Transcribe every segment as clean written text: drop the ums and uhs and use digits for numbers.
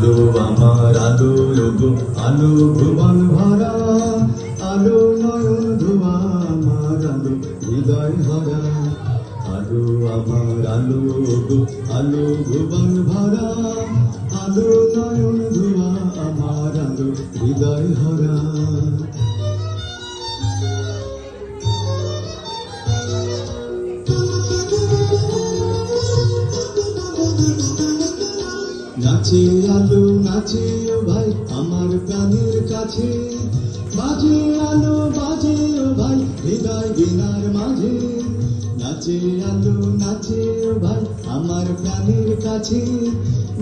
আলো আমার আলো গো আলো ভুবন ভরা, আলো নয়ন ধোয়া আমার আলো হৃদয় ভরা। আলো আমার আলো গো আলো ভুবন ভরা, আলো নয়ন ধোয়া আমার আলো হৃদয় ভরা। নাচে আলো নাচে ও ভাই আমার প্রাণের কাছে, বাজে আলো বাজে ও ভাই হৃদয় বীণার মাঝে। নাচে আলো নাচে ও ভাই আমার প্রাণের কাছে,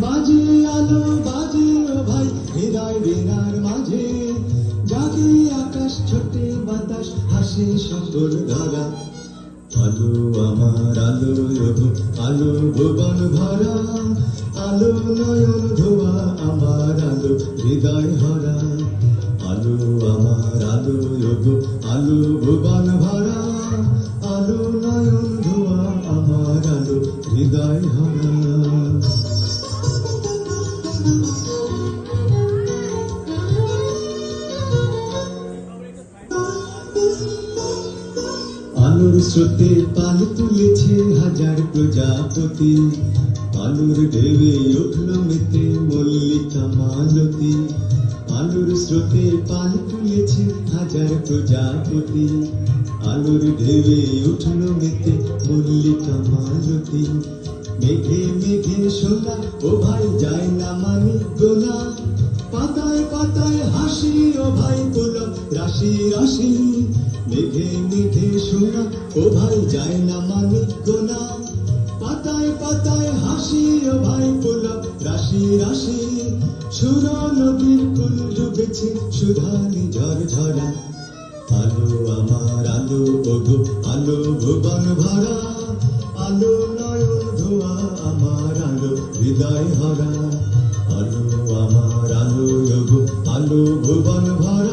বাজে আলো বাজে ও ভাই হৃদয় বীণার মাঝে। জাগে আকাশ ছোটে বাতাস হাসে সকল ধরা, আলো আমার আলো গো আলো ভুবন ভরা, আলো নয়ন ধোয়া আমার আলো হৃদয় ভরা। আলো আমার আলো গো আলো ভুবন ভরা, আলো নয়ন ধোয়া আমার আলো হৃদয় ভরা। আলোর স্রোতে পাল তুলেছে হাজার প্রজাপতি, আলোর ঢেউয়ে উঠল মেতে মল্লিকা মালতী। আলোর স্রোতে পাল তুলেছে হাজার প্রজাপতি, আলোর ঢেউয়ে উঠল মেতে মল্লিকা মালতী। মেঘে মেঘে সোনা ও ভাই যায় না মানি গোনা, পাতায় পাতায় হাসি ও ভাই পুলক রাশি রাশি। মেঘে মেঘে সোনা ও ভাই যায় না মানি গোনা, পাতায় পাতায় হাসি ও ভাই পুলক রাশি রাশি। সুরা নদীর কুল ডুবেছে সুধানি ঝরঝরা, আলো আমার আলো গো আলো ভুবন ভরা, আলো নয়ন ধোয়া আমার আলো হৃদয় ভরা। আলো আমার আলো গো আলো ভুবন ভরা,